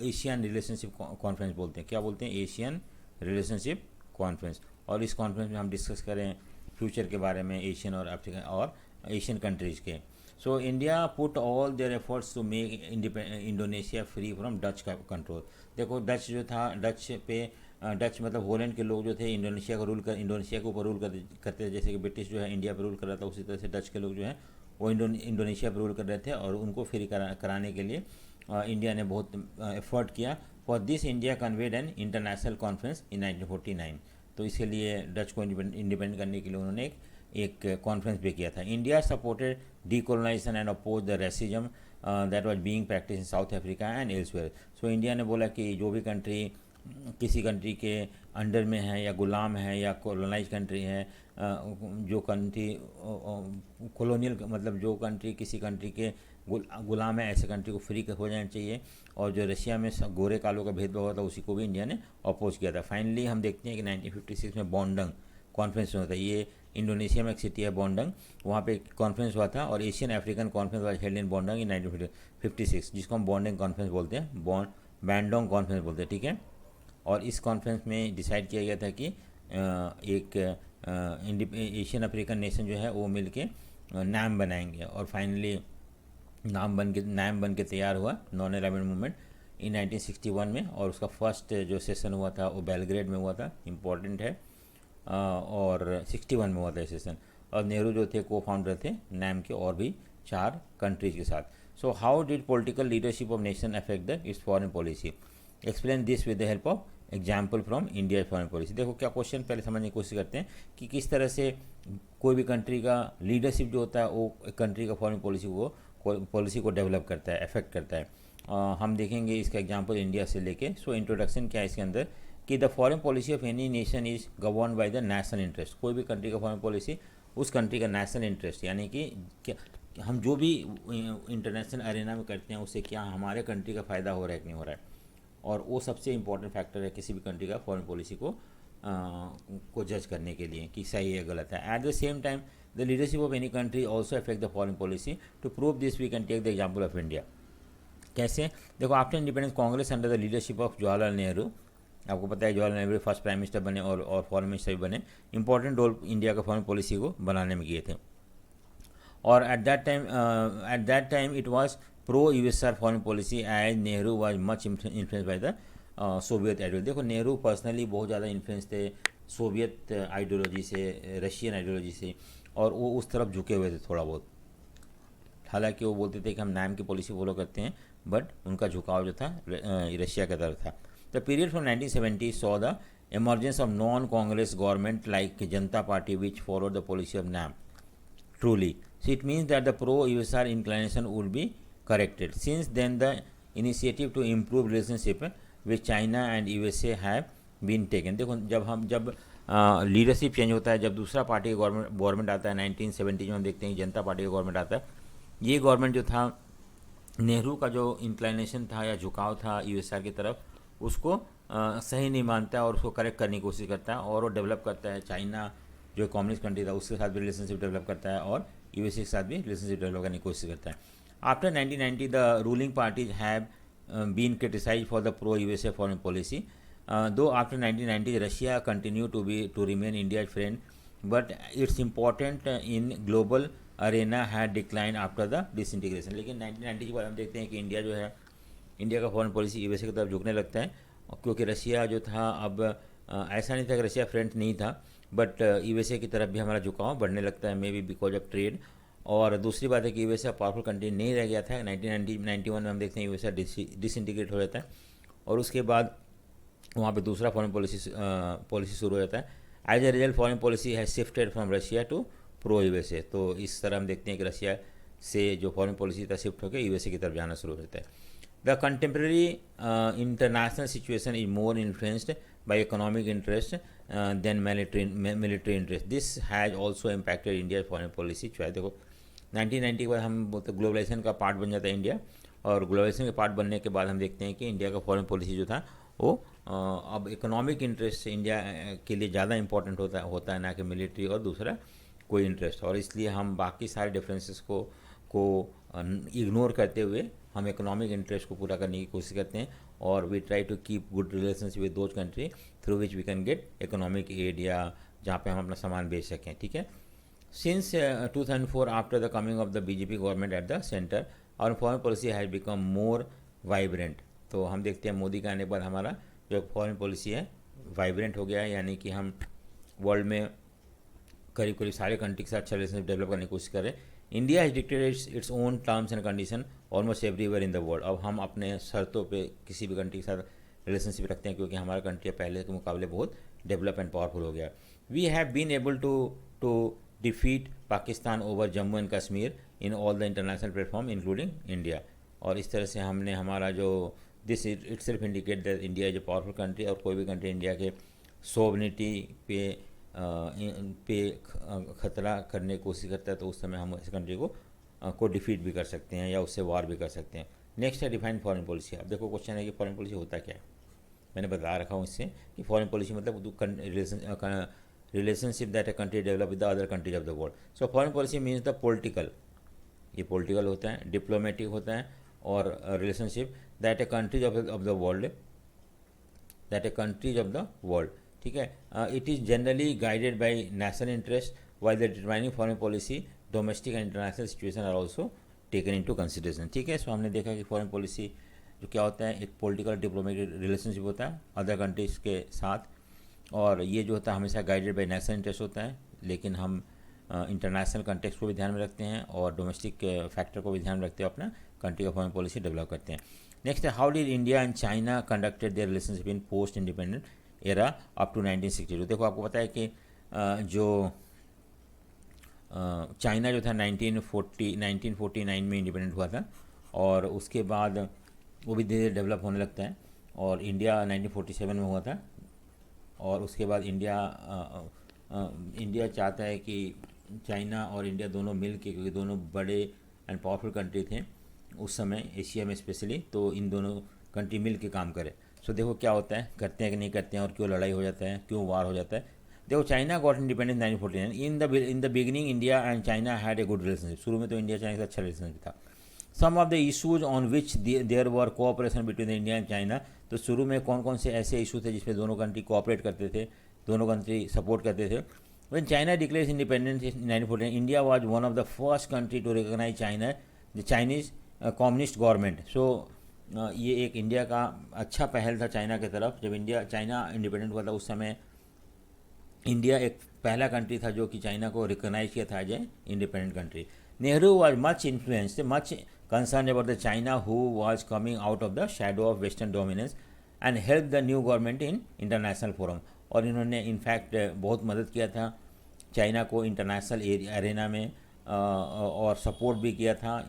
एशियन रिलेशनशिप कॉन्फ्रेंस बोलते हैं। क्या बोलते हैं? Asian relationship conference. और इस कॉन्फ्रेंस में हम डिस्कस करें फ्यूचर के बारे में, एशियन और अफ्रीका और एशियन कंट्रीज़ के। So India put all their efforts to make Indonesia free from Dutch control. देखो, डच जो था, डच मतलब होलैंड के लोग जो थे इंडोनेशिया के ऊपर रूल करते थे। जैसे कि ब्रिटिश जो है इंडिया पर रूल कर रहा था, उसी तरह से डच के लोग जो हैं वो इंडोनेशिया पर रूल कर रहे थे, और उनको फ्री कराने के लिए इंडिया ने बहुत एफर्ट किया। For this India conveyed an international conference in 1949। तो इसके लिए डच को इंडिपेंडेंट करने के लिए उन्होंने एक कॉन्फ्रेंस भी किया था। India supported decolonisation and oppose the racism that was being practice in South Africa and elsewhere. So India ने बोला कि जो भी कंट्री किसी कंट्री के अंडर में है या गुलाम है या कॉलोनाइज कंट्री है, जो कंट्री कॉलोनियल मतलब जो कंट्री किसी कंट्री के गुलाम है, ऐसे कंट्री को फ्री हो जाना चाहिए। और जो रशिया में गोरे कालों का भेदभाव हुआ था, उसी को भी इंडिया ने अपोज किया था। फाइनली हम देखते हैं कि 1956 में बॉन्डंग कॉन्फ्रेंस होता है। ये इंडोनेशिया में एक सिटी है बॉन्डंग, वहाँ पे एक कॉन्फ्रेंस हुआ था, और Asian African conference was held in Bandung in 1956, जिसको हम बॉन्डिंग कॉन्फ्रेंस बोलते हैं, बैंडोंग कॉन्फ्रेंस बोलते हैं। ठीक है, और इस कॉन्फ्रेंस में डिसाइड किया गया था कि एक एशियन अफ्रीकन नेशन जो है वो मिल के नाम बनाएंगे। और फाइनली नाम बन के तैयार हुआ नॉन अलाइनमेंट मूवमेंट इन 1961 में। और उसका फर्स्ट जो सेशन हुआ था वो बेलग्रेड में हुआ था, इम्पोर्टेंट है। और 61 में हुआ था सेशन। और नेहरू जो थे को फाउंडर थे नाम के और भी 4 कंट्रीज के साथ। So how did political leadership of nation affect the it's foreign policy? Explain this with the help of example from India foreign policy. देखो क्या क्वेश्चन पहले समझने की कोशिश करते हैं कि किस तरह से कोई भी कंट्री का लीडरशिप जो होता है वो कंट्री का फॉरेन पॉलिसी को डेवलप करता है, अफेक्ट करता है। हम देखेंगे इसका एग्जांपल इंडिया से लेके। सो इंट्रोडक्शन क्या है इसके अंदर कि the foreign policy of any nation is govern by the national interest. कोई भी कंट्री का फॉरेन पॉलिसी उस कंट्री का नेशनल इंटरेस्ट, यानी कि हम जो भी इंटरनेशनल अरेना में करते हैं उससे क्या हमारे कंट्री का फ़ायदा हो रहा है कि नहीं हो रहा है, और वो सबसे इंपॉर्टेंट फैक्टर है किसी भी कंट्री का फॉरेन पॉलिसी को जज करने के लिए कि सही है गलत है। At the same time the leadership of any country also affect the foreign policy. To prove this we can take the example of India. कैसे? देखो, after independence Congress under the leadership of Jawaharlal Nehru, आपको पता है Jawaharlal Nehru first prime minister बने और foreign minister भी बने, important role India का फॉरेन पॉलिसी को बनाने में किए थे। और at that time it was pro USSR foreign policy as Nehru was much influence by the Soviet ideology. देखो, नेहरू पर्सनली बहुत ज़्यादा इन्फ्लुएंस थे सोवियत आइडियोलॉजी से, रशियन आइडियोलॉजी से, और वो उस तरफ झुके हुए थे थोड़ा बहुत। हालांकि वो बोलते थे कि हम नाम की पॉलिसी फॉलो करते हैं, बट उनका झुकाव जो था रशिया की तरफ था। The period from 1970 saw the emergence of non-Congress government like Janata Party which followed the policy of NAM. Truly, so it means that the pro-USR inclination would be corrected. Since then, the initiative to improve relationship with China and USA have been taken. देखो, जब leadership change होता है, जब दूसरा party का government आता है 1970 में, हम देखते हैं जनता पार्टी का गवर्नमेंट आता है। ये गवर्नमेंट जो था, नेहरू का जो इंक्लाइनेशन था या झुकाव था यूएसआर की तरफ, उसको सही नहीं मानता है और उसको करेक्ट करने की कोशिश करता है, और वो डेवलप करता है। चाइना जो कम्युनिस्ट कंट्री था उसके साथ भी रिलेशनशिप डेवलप करता है, और यूएसए के साथ भी रिलेशनशिप डेवलप करने की कोशिश करता है। After 1990 the ruling parties have been criticise for the pro USA foreign policy. Though after 1990 Russia continue to remain India friend, but its important in global arena had decline after the disintegration. लेकिन 1990 के बाद हम देखते हैं कि India जो है, India का फॉरेन पॉलिसी यूएसए की तरफ झुकने लगता है, क्योंकि रशिया जो था अब ऐसा नहीं था कि रशिया फ्रेंड नहीं था, बट यूएसए की तरफ भी हमारा झुकाव बढ़ने लगता है, may be because of trade. और दूसरी बात है कि यूएसए पावरफुल कंट्री नहीं रह गया था। 1991 में हम देखते हैं यूएसए डिसइंटीग्रेट हो जाता है, और उसके बाद वहाँ पे दूसरा फॉरेन पॉलिसी शुरू हो जाता है। As a result foreign policy has shifted from Russia to pro USA. तो इस तरह हम देखते हैं कि रशिया से जो फॉरेन पॉलिसी था शिफ्ट होकर यूएसए की तरफ जाना शुरू हो जाता है। The contemporary international situation is more influenced by economic interest than military interest. This has also impacted India's foreign policy choice. देखो, 1990 के बाद हम तो ग्लोबलाइजेशन का पार्ट बन जाता है इंडिया, और ग्लोबलाइजेशन के पार्ट बनने के बाद हम देखते हैं कि इंडिया का फॉरेन पॉलिसी जो था वो अब इकोनॉमिक इंटरेस्ट इंडिया के लिए ज़्यादा इंपॉर्टेंट होता है, ना कि मिलिट्री और दूसरा कोई इंटरेस्ट। और इसलिए हम बाकी सारे डिफरेंसेस को इग्नोर करते हुए हम इकोनॉमिक इंटरेस्ट को पूरा करने की कोशिश करते हैं, और we try to keep good relations with those country through which we can get economic aid, या जहाँ पे हम अपना सामान बेच सकें। ठीक है। Since 2004 after the coming of the BJP government at the centre, और foreign policy has become more vibrant. तो हम देखते हैं मोदी के आने के बाद हमारा जो फॉरेन पॉलिसी है वाइब्रेंट हो गया है, यानी कि हम वर्ल्ड में करीब सारे कंट्री के साथ अच्छा रिलेशनशिप डेवलप करने की कोशिश कर रहे हैं। India has dictated its own terms and condition almost everywhere in the world. अब हम अपने शर्तों पे किसी भी कंट्री के साथ रिलेशनशिप रखते हैं, क्योंकि हमारा कंट्री पहले के मुकाबले बहुत डेवलप एंड पावरफुल हो गया। We have been able to defeat Pakistan over Jammu and Kashmir in all the international platform including India. और इस तरह से हमने हमारा जो this itself indicate that India is a powerful country, और कोई भी कंट्री इंडिया के सोवरेनिटी पे खतरा करने की कोशिश करता है तो उस समय हम इस कंट्री को डिफीट भी कर सकते हैं या उससे वार भी कर सकते हैं। नेक्स्ट है डिफाइन फॉरेन पॉलिसी। अब देखो क्वेश्चन है कि फॉरेन पॉलिसी होता क्या है। मैंने बता रखा हूँ इससे कि फॉरेन पॉलिसी मतलब relationship that a country develop with the other countries of the world. So foreign policy means the political, ये पॉलिटिकल होता है, डिप्लोमेटिक होता है, और relationship that a countries of the world, ठीक ठीक है। It is generally guided by national interest while the determining foreign policy domestic and international situation are also taken into consideration. ठीक है, सो हमने देखा कि फॉरेन पॉलिसी जो क्या होता है, एक पॉलिटिकल डिप्लोमेटिक रिलेशनशिप होता है अदर कंट्रीज़ के साथ, और ये जो होता है हमेशा गाइडेड बाय नेशनल इंटरेस्ट होता है, लेकिन हम इंटरनेशनल कंटेक्स्ट को भी ध्यान में रखते हैं और डोमेस्टिक फैक्टर को भी ध्यान में रखते हैं, अपना कंट्री का फॉरेन पॉलिसी डेवलप करते हैं। नेक्स्ट है, how did India and China conducted their relationship in post independent era up to 1962। देखो आपको पता है कि जो चाइना जो था 1949 में इंडिपेंडेंट हुआ था, और उसके बाद वो भी धीरे धीरे डेवलप होने लगता है, और इंडिया 1947 में हुआ था, और उसके बाद इंडिया चाहता है कि चाइना और इंडिया दोनों मिल के, क्योंकि दोनों बड़े एंड पावरफुल कंट्री थे उस समय एशिया में स्पेशली, तो इन दोनों कंट्री मिल के काम करे। सो देखो क्या होता है, करते हैं कि नहीं करते हैं, और क्यों लड़ाई हो जाता है, क्यों वार हो जाता है। देखो China got independence 1949। In the beginning India and China had a good relationship. शुरू में तो इंडिया चाइना का अच्छा रिलेशनशिप था। Some of the issues on which there were cooperation between India and China. तो शुरू में कौन कौन से ऐसे इशू थे जिसमें दोनों कंट्री कोऑपरेट करते थे, दोनों कंट्री सपोर्ट करते थे। When China declares independence in 1949, India was one of the first country to recognise China the Chinese communist government. So ये एक इंडिया का अच्छा पहल था चाइना की तरफ। जब चाइना इंडिपेंडेंट हुआ था उस समय इंडिया एक पहला कंट्री था जो कि चाइना को रिकॉग्नाइज किया था as a independent country. Nehru was much influenced, much concerned about the China who was coming out of the shadow of Western dominance and helped the new government in international forum। और इन्होंने in fact बहुत मदद किया था China को international Arena में, और support भी किया था।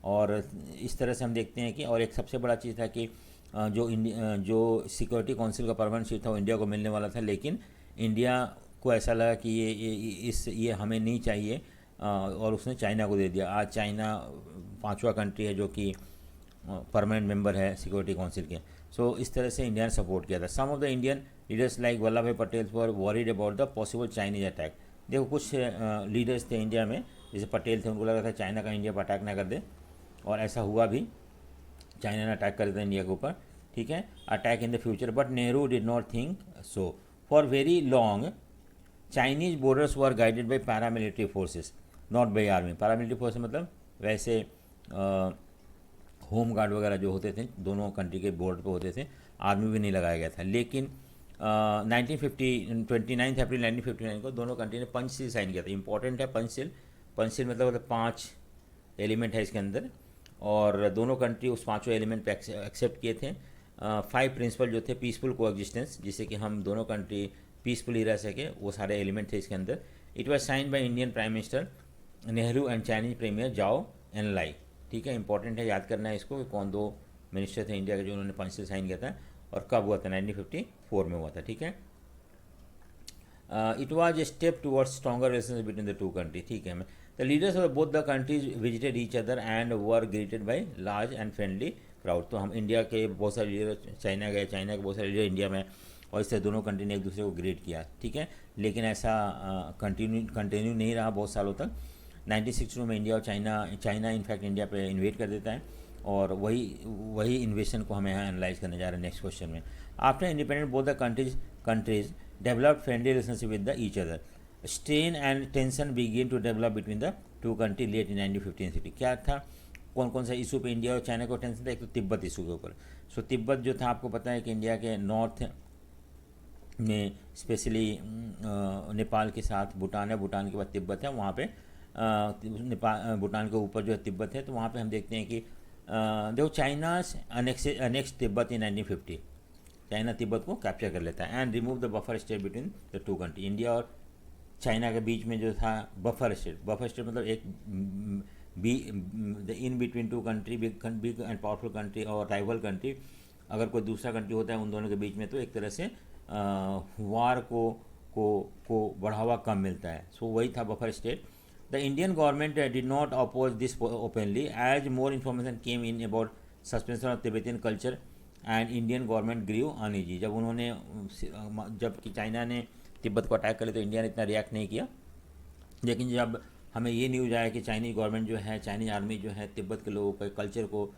और इस तरह से हम देखते हैं कि, और एक सबसे बड़ा चीज़ था कि जो सिक्योरिटी काउंसिल का परमानेंट सीट था वो इंडिया को मिलने वाला था, लेकिन इंडिया को ऐसा लगा कि ये हमें नहीं चाहिए, और उसने चाइना को दे दिया। आज चाइना 5वां कंट्री है जो कि परमानेंट मेंबर है सिक्योरिटी काउंसिल के। सो इस तरह से इंडिया ने सपोर्ट किया था। Some of the Indian leaders like Vallabhbhai Patel were worried about the possible Chinese attack. देखो कुछ लीडर्स थे इंडिया में, जैसे पटेल थे, उनको लगा था चाइना का इंडिया पर अटैक ना कर दे, और ऐसा हुआ भी, चाइना ने अटैक कर दिया इंडिया के ऊपर। ठीक है, attack in the future, but Nehru did not think so. For very long Chinese borders were guided by paramilitary forces not by army. Paramilitary force मतलब वैसे होम गार्ड वगैरह जो होते थे दोनों कंट्री के बॉर्डर पे होते थे, आर्मी भी नहीं लगाया गया था। लेकिन 29 अप्रैल 1959 को दोनों कंट्री ने पंचशील साइन किया था। इंपॉर्टेंट है पंचशील, पंचशील मतलब 5 एलिमेंट है इसके अंदर, और दोनों कंट्री उस 5 एलिमेंट पे एक्सेप्ट किए थे। 5 प्रिंसिपल जो थे, पीसफुल कोएग्जिस्टेंस, जिससे कि हम दोनों कंट्री पीसफुली रह सके, वो सारे एलिमेंट थे इसके अंदर। It was sign by Indian prime minister Nehru and Chinese premier Zhou Enlai. ठीक है, इंपॉर्टेंट है, याद करना है इसको कि कौन 2 मिनिस्टर थे इंडिया के जो उन्होंने पंचशील साइन किया था, और कब हुआ था, 1954 में हुआ था। ठीक है, it was a step towards stronger relationship between the 2 country. ठीक है, the leaders of both the countries visited each other and were greeted by large and friendly crowd. तो हम इंडिया के बहुत सारे लीडर चाइना गए, चाइना के बहुत सारे लीडर इंडिया में, और इससे दोनों कंट्री ने एक दूसरे को ग्रेट किया। ठीक है, लेकिन ऐसा कंटिन्यू नहीं रहा बहुत सालों तक। 1962 में इंडिया और चाइना इनफैक्ट इंडिया पे इन्वेट कर देता है, और वही इन्वेशन को हमें यहाँ एनालाइज करने जा रहे हैं नेक्स्ट क्वेश्चन में। After independent both the countries develop friendly relationship with the each other. Strain and tension begin to develop between the 2 country late in 1915। क्या था, कौन कौन सा इशू पे इंडिया और चाइना को टेंशन था? एक तो तिब्बत इशू के ऊपर। सो तिब्बत जो था, आपको पता है कि इंडिया के नॉर्थ में स्पेशली नेपाल के साथ भूटान है, भूटान के बाद तिब्बत है, वहाँ पे भूटान के ऊपर जो है तिब्बत है। तो वहाँ पे हम देखते हैं कि देखो चाइना अनेक्स तिब्बत इन 1950। चाइना तिब्बत को कैप्चर कर लेता है and remove the buffer state between the 2 country. India और चाइना के बीच में जो था बफर स्टेट मतलब एक in between 2 country, big and powerful country और राइवल कंट्री, अगर कोई दूसरा कंट्री होता है उन दोनों के बीच में, तो एक तरह से वार को बढ़ावा कम मिलता है। सो वही था buffer state. The Indian government did not oppose this openly as more information came in about suspension of Tibetan culture and Indian government grew uneasy. जब कि चाइना ने तिब्बत को अटैक कर लिया तो इंडिया ने इतना रिएक्ट नहीं किया, लेकिन जब हमें ये न्यूज़ आया कि चाइनीज गवर्नमेंट जो है, चाइनीज आर्मी जो है तिब्बत के लोगों के कल्चर को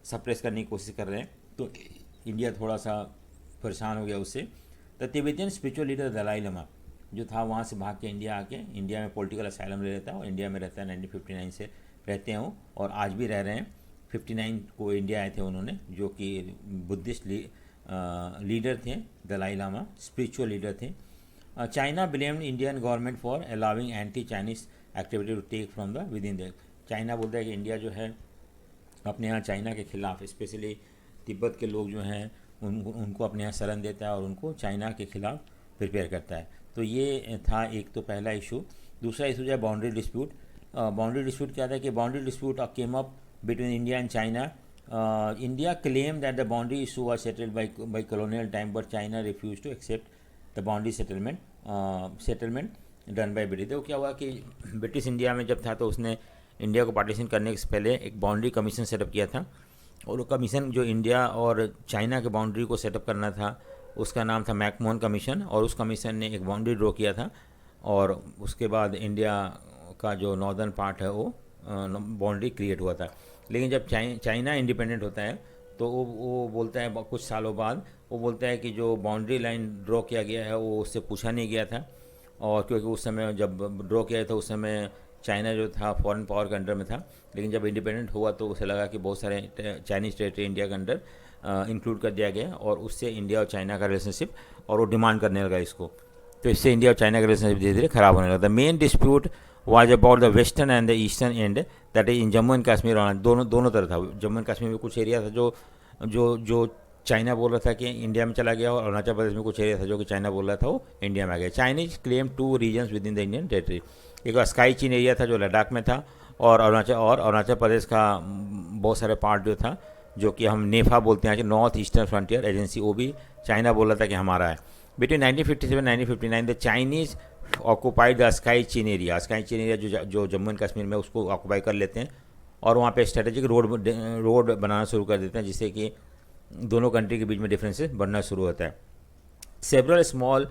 सप्रेस करने की कोशिश कर रहे हैं, तो इंडिया थोड़ा सा परेशान हो गया उससे। The Tibetan spiritual leader Dalai Lama जो था वहाँ से भाग के इंडिया आके इंडिया में पॉलिटिकल असाइलम ले लेता है और इंडिया में रहता है 1959 से रहते हैं वो, और आज भी रह रहे हैं। 59 को इंडिया आए थे उन्होंने, जो कि बुद्धिस्ट लीडर थे, दलाई लामा स्पिरिचुअल लीडर थे। China blamed Indian government for allowing anti Chinese activity to take from the within the. China बोलता है कि इंडिया जो है अपने यहाँ चाइना के खिलाफ, स्पेशली तिब्बत के लोग जो हैं उनको अपने यहाँ शरण देता है और उनको चाइना के खिलाफ प्रिपेयर करता है। तो ये था एक तो पहला इशू। दूसरा इशू जो है बाउंड्री डिस्प्यूट। बाउंड्री डिस्प्यूट क्या था कि boundary dispute came up between India and China. India claim that the boundary issue was settled by colonial time, but China refuse to accept the boundary settlement done by British. तो क्या हुआ कि British India में जब था तो उसने India को पार्टीशन करने से पहले एक बाउंड्री कमीशन सेटअप किया था, और वो कमीशन जो इंडिया और चाइना के बाउंड्री को सेटअप करना था उसका नाम था मैकमोहन कमीशन, और उस कमीशन ने एक बाउंड्री ड्रॉ किया था, और उसके बाद इंडिया का जो नॉर्दर्न पार्ट है वो बाउंड्री क्रिएट हुआ था। लेकिन जब चाइना इंडिपेंडेंट होता है तो वो बोलता है कुछ सालों बाद, वो बोलता है कि जो बाउंड्री लाइन ड्रॉ किया गया है वो उससे पूछा नहीं गया था, और क्योंकि उस समय जब ड्रॉ किया था उस समय चाइना जो था फॉरेन पावर के अंडर में था। लेकिन जब इंडिपेंडेंट हुआ तो उसे लगा कि बहुत सारे चाइनीज़ टेरिटरी इंडिया के अंडर इंक्लूड कर दिया गया, और उससे इंडिया और चाइना का रिलेशनशिप, और वो डिमांड करने लगा इसको, तो इससे इंडिया और चाइना का रिलेशनशिप धीरे धीरे खराब होने लगा। The main dispute was about the western and the eastern and, that is in Jammu and Kashmir. दोनों तरह था। जम्मू एंड कश्मीर में कुछ एरिया था जो जो जो चाइना बोल रहा था कि इंडिया में चला गया, और अरुणाचल प्रदेश में कुछ एरिया था जो कि चाइना बोल रहा था वो इंडिया में आ गया। Chinese claim 2 regions within the Indian territory. एक स्काई चीन एरिया था जो लद्दाख में था, और अरुणाचल प्रदेश का बहुत सारे पार्ट जो था, जो कि हम नेफा बोलते हैं, नॉर्थ ईस्टर्न फ्रंटियर एजेंसी, वो भी चाइना बोल रहा था कि हमारा है। Between 1957-1959 the Chinese occupied the sky Chin area. Sky Chin area जो जम्मू एंड कश्मीर में, उसको ऑक्यूपाई कर लेते हैं, और वहाँ पे स्ट्रेटेजिक रोड बनाना शुरू कर देते हैं, जिससे कि दोनों कंट्री के बीच में डिफरेंसेस बढ़ना शुरू होता है। सेवरल स्मॉल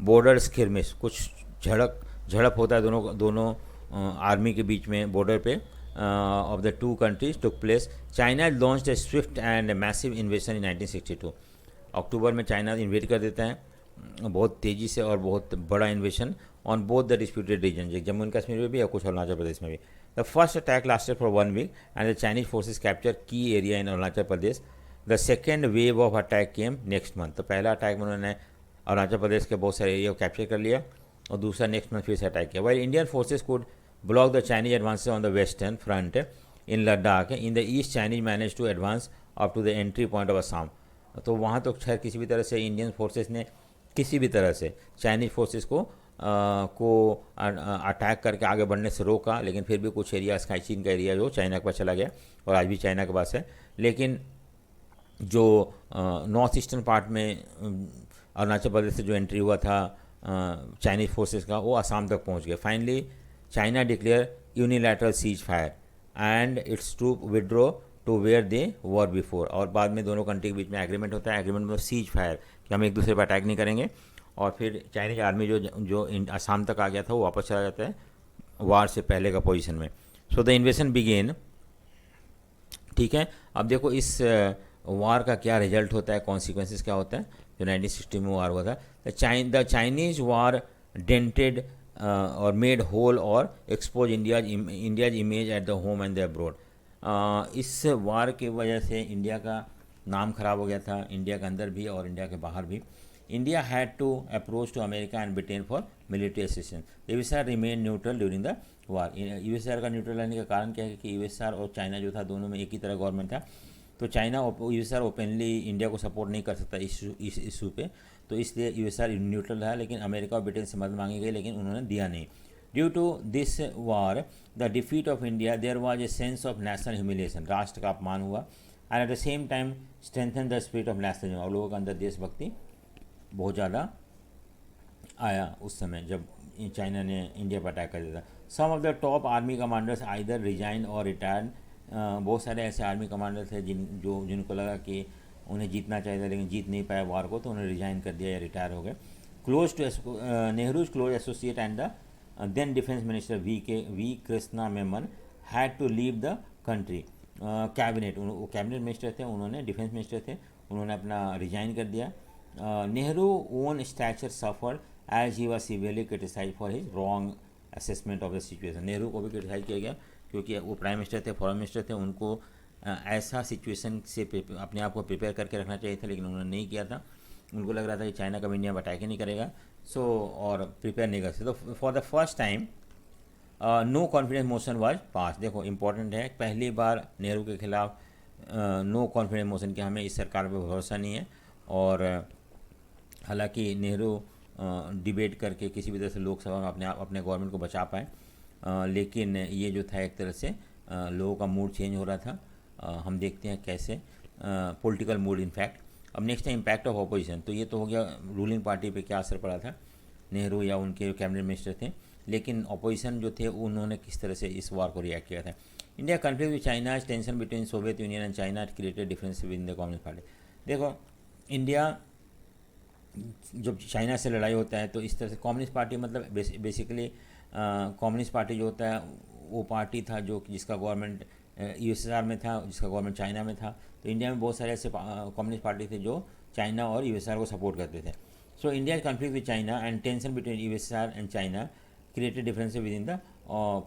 बॉर्डर स्किर्मिश, कुछ झड़प होता है दोनों आर्मी के बीच में बॉर्डर पे of the to countries took place. China launched A Swift and massive invasion इन 1962। अक्टूबर में चाइना इन्वेट कर देता है बहुत तेज़ी से और बहुत बड़ा invasion on both the disputed region, Jammu and Kashmir में भी और कुछ अरुणाचल प्रदेश में भी। The first attack lasted for 1 week and the Chinese forces capture key area in Arunachal Pradesh. The second wave of attack came next month. तो पहला अटैक में उन्होंने अरुणाचल प्रदेश के बहुत सारे एरिया को कैप्चर कर लिया, और दूसरा नेक्स्ट मंथ फिर से अटैक किया। While Indian forces could block the Chinese advances on the western front in Ladakh, in the east Chinese manage to advance up to the entry point of Assam. तो वहाँ तो खैर किसी भी तरह से इंडियन फोर्सेस ने किसी भी तरह से चाइनीज फोर्सेस को अटैक करके आगे बढ़ने से रोका, लेकिन फिर भी कुछ एरिया, स्काई चीन का एरिया जो चाइना के पास चला गया, और आज भी चाइना के पास है। लेकिन जो नॉर्थ ईस्टर्न पार्ट में अरुणाचल प्रदेश से जो एंट्री हुआ था चाइनीज फोर्सेस का, वो असम तक पहुंच गए। Finally China declare unilateral cease fire and its troop withdraw to where they were before. और बाद में दोनों कंट्री के बीच में एग्रीमेंट होता है, एग्रीमेंट में सीज फायर कि हम एक दूसरे पर अटैक नहीं करेंगे, और फिर चाइनीज आर्मी जो असम तक आ गया था वो वापस चला जाता है वार से पहले का पोजीशन में। So the invasion began. ठीक है, अब देखो इस वार का क्या रिजल्ट होता है, कॉन्सिक्वेंसेस क्या होता है जो 1960 में वार हुआ था। द चाइनीज वार डेंटेड और मेड होल और expose India's image at the home and the abroad. इस वार की वजह से इंडिया का नाम खराब हो गया था, इंडिया के अंदर भी और इंडिया के बाहर भी। India had to approach to America and Britain for military assistance. USSR remain neutral during the war. USSR का न्यूट्रल रहने का कारण क्या है कि यूएसआर और चाइना जो था दोनों में एक ही तरह गवर्नमेंट था, तो चाइना यूएसआर ओपनली इंडिया को सपोर्ट नहीं कर सकता इस इशू पे, तो इसलिए यूएसआर न्यूट्रल रहा। लेकिन अमेरिका और ब्रिटेन से मदद मांगी गई, लेकिन उन्होंने दिया नहीं। Due to this war the defeat of India there was a sense of national humiliation. राष्ट्र का अपमान हुआ, and at the same time strengthen the spirit of nationalism. और लोगों के अंदर देशभक्ति बहुत ज़्यादा आया उस समय जब चाइना ने इंडिया पर अटैक कर दिया था। Some of the top army commanders either resign or retired. बहुत सारे ऐसे आर्मी कमांडर थे जिनको लगा कि उन्हें जीतना चाहिए था, लेकिन जीत नहीं पाया वार को, तो उन्हें रिजाइन कर दिया या रिटायर हो गए। Close to Nehru's close associate and the then defence minister V Krishna Menon had to leave the country. Cabinet, वो कैबिनेट मिनिस्टर थे, उन्होंने डिफेंस मिनिस्टर थे, उन्होंने अपना रिजाइन कर दिया। Nehru own stature suffered as he was severely criticize for his wrong assessment of the situation. Nehru को भी क्रिटिसाइज किया गया क्योंकि वो प्राइम मिनिस्टर थे, फॉरेन मिनिस्टर थे, उनको ऐसा सिचुएशन से अपने आप को प्रिपेयर करके रखना चाहिए था, लेकिन उन्होंने नहीं किया था। उनको लग रहा था कि चाइना कभी इंडिया में अटैक ही नहीं करेगा, सो और प्रिपेयर नहीं कर सकते। तो for the first time no confidence motion was pass. देखो इंपॉर्टेंट है, पहली बार नेहरू के खिलाफ नो कॉन्फिडेंस मोशन कि हमें इस सरकार पर भरोसा नहीं है। और हालांकि नेहरू डिबेट करके किसी भी तरह से लोकसभा में अपने गवर्नमेंट को बचा पाए, लेकिन ये जो था एक तरह से लोगों का मूड चेंज हो रहा था। हम देखते हैं कैसे पॉलिटिकल मूड इनफैक्ट। अब नेक्स्ट है इम्पैक्ट ऑफ अपोजिशन। तो ये तो हो गया रूलिंग पार्टी पे क्या असर पड़ा था, नेहरू या उनके कैबिनेट मिनिस्टर थे, लेकिन अपोजिशन जो थे उन्होंने किस तरह से इस वार को रिएक्ट किया था। India conflict with China, tension between Soviet union and China created difference with in the communist party. देखो इंडिया जब चाइना से लड़ाई होता है तो इस तरह से कम्युनिस्ट पार्टी मतलब बेसिकली कम्युनिस्ट पार्टी जो होता है वो पार्टी था जो जिसका गवर्नमेंट यूएसएसआर में था, जिसका गवर्नमेंट चाइना में था। तो इंडिया में बहुत सारे ऐसे कम्युनिस्ट पार्टी थे जो चाइना और यूएसएसआर को सपोर्ट करते थे। So India conflict with China and tension between USSR and China created difference with in the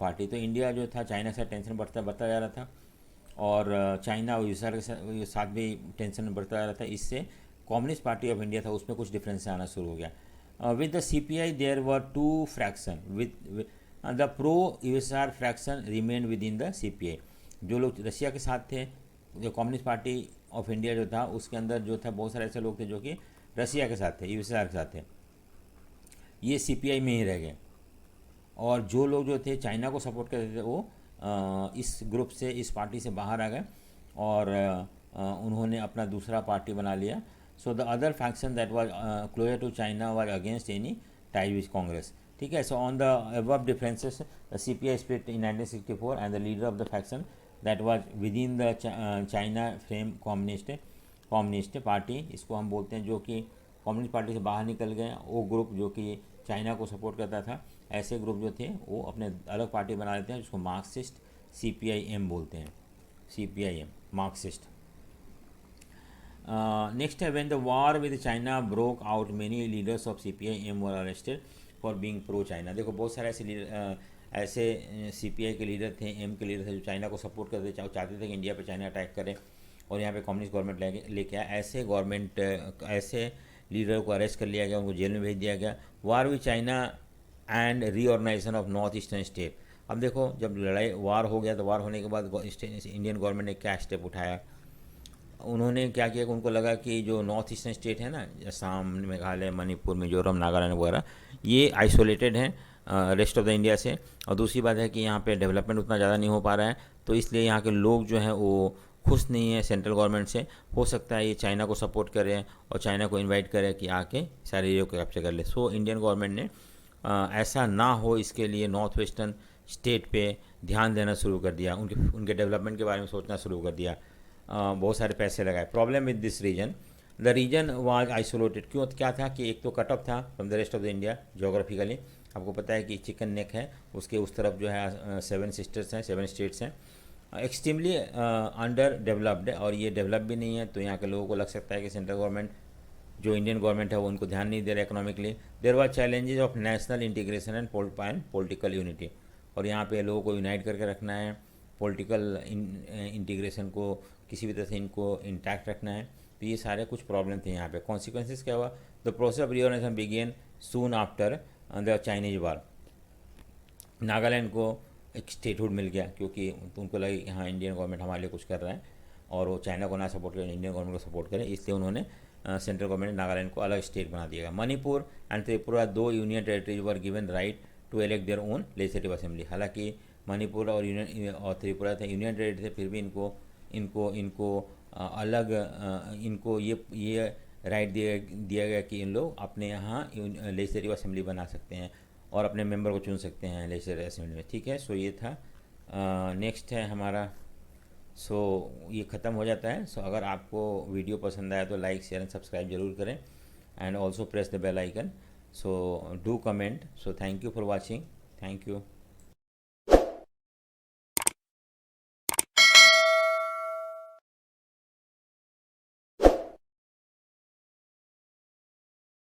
party. तो इंडिया जो था चाइना के साथ टेंशन बढ़ता जा रहा था, और चाइना और यूएसएसआर के साथ भी टेंशन बढ़ता जा रहा था। इससे कम्युनिस्ट पार्टी ऑफ इंडिया था उसमें कुछ डिफरेंस आना शुरू हो गया। With the CPI there were two fraction, with the pro USSR fraction remain within the CPI. जो लोग रशिया के साथ थे, जो कम्युनिस्ट पार्टी ऑफ इंडिया जो था उसके अंदर जो था बहुत सारे ऐसे लोग थे जो कि रशिया के साथ थे, यूएसआर के साथ थे, ये सीपीआई में ही रह गए। और जो लोग जो थे चाइना को सपोर्ट करते थे वो इस ग्रुप से, इस पार्टी से बाहर आ गए और उन्होंने अपना दूसरा पार्टी बना लिया। So the other faction that was closer to China was against any tie with Congress. ठीक है, so on the above differences the CPI split in 1964 and the leader of the faction that was within the China frame communist party, इसको हम बोलते हैं, जो कि communist party से बाहर निकल गए। वो ग्रुप जो कि चाइना को सपोर्ट करता था, ऐसे ग्रुप जो थे वो अपने अलग पार्टी बना लेते हैं जिसको मार्क्सिस्ट CPIM बोलते हैं, CPIM मार्क्सिस्ट। नेक्स्ट है, when the war with China broke out many leaders of CPIM were arrested for being pro China. देखो बहुत सारे ऐसे लीडर ऐसे CPI के लीडर थे, एम के लीडर थे जो चाइना को सपोर्ट करते चाहते थे कि इंडिया पे चाइना अटैक करे और यहाँ पे कम्युनिस्ट गवर्नमेंट लेके आए। ऐसे लीडर को अरेस्ट कर लिया गया, उनको जेल में भेज दिया गया। War with China and reorganization of north eastern state. अब देखो जब वार हो गया तो वार होने के बाद इंडियन गवर्नमेंट ने क्या स्टेप उठाया, उन्होंने क्या किया कि उनको लगा कि जो नॉर्थ ईस्टर्न स्टेट है ना, असम, मेघालय, मणिपुर, मिजोरम, नागालैंड वगैरह, ये आइसोलेटेड हैं रेस्ट ऑफ द इंडिया से। और दूसरी बात है कि यहाँ पे डेवलपमेंट उतना ज़्यादा नहीं हो पा रहा है, तो इसलिए यहाँ के लोग जो हैं वो खुश नहीं है सेंट्रल गवर्नमेंट से। हो सकता है ये चाइना को सपोर्ट करे और चाइना को इनवाइट करे कि आके सारे एरिया को कैप्चर कर ले। सो इंडियन गवर्नमेंट ने ऐसा ना हो इसके लिए नॉर्थ वेस्टर्न स्टेट पे ध्यान देना शुरू कर दिया, उनके डेवलपमेंट के बारे में सोचना शुरू कर दिया, बहुत सारे पैसे लगाए। Problem with this region, the region was isolated. क्यों, क्या था कि एक तो कट ऑफ था from the rest of the India geographically. आपको पता है कि चिकन नेक है, उसके उस तरफ जो है 7 सिस्टर्स हैं, 7 स्टेट्स हैं, एक्सट्रीमली अंडर डेवलप्ड है, और ये डेवलप भी नहीं है। तो यहाँ के लोगों को लग सकता है कि सेंट्रल गवर्नमेंट जो इंडियन गवर्नमेंट है वो उनको ध्यान नहीं दे रहा economically. There was challenges of national integration and political unity, और यहाँ पे लोगों को यूनाइट करके रखना है, पॉलिटिकल इंटीग्रेशन को किसी भी तरह से इनको इंटैक्ट रखना है। तो ये सारे कुछ प्रॉब्लम थे यहाँ पे। कॉन्सिक्वेंसेस क्या हुआ, the process of reorganisation began soon after the Chinese war. Nagaland को एक स्टेटहुड मिल गया क्योंकि उनको लगे कि हाँ इंडियन गवर्नमेंट हमारे लिए कुछ कर रहा है और वो चाइना को ना सपोर्ट करें, इंडियन गवर्नमेंट को सपोर्ट करें, इसलिए उन्होंने सेंट्रल गवर्नमेंट ने नागालैंड को अलग स्टेट बना दिया। Manipur and Tripura, 2 union territories were given right to elect their own legislative assembly. हालांकि मणिपुर और त्रिपुरा थे यूनियन टेरिटरी थे, फिर भी इनको ये राइट दिया गया कि इन लोग अपने यहाँ लेजिस्लेटिव असेंबली बना सकते हैं और अपने मेंबर को चुन सकते हैं लेजिस्लेटिव असेंबली में। ठीक है, सो ये था। नेक्स्ट है हमारा, सो ये ख़त्म हो जाता है। सो अगर आपको वीडियो पसंद आया तो लाइक, शेयर एंड सब्सक्राइब जरूर करें, and also press the bell icon. So do comment. So thank you for watching, thank you.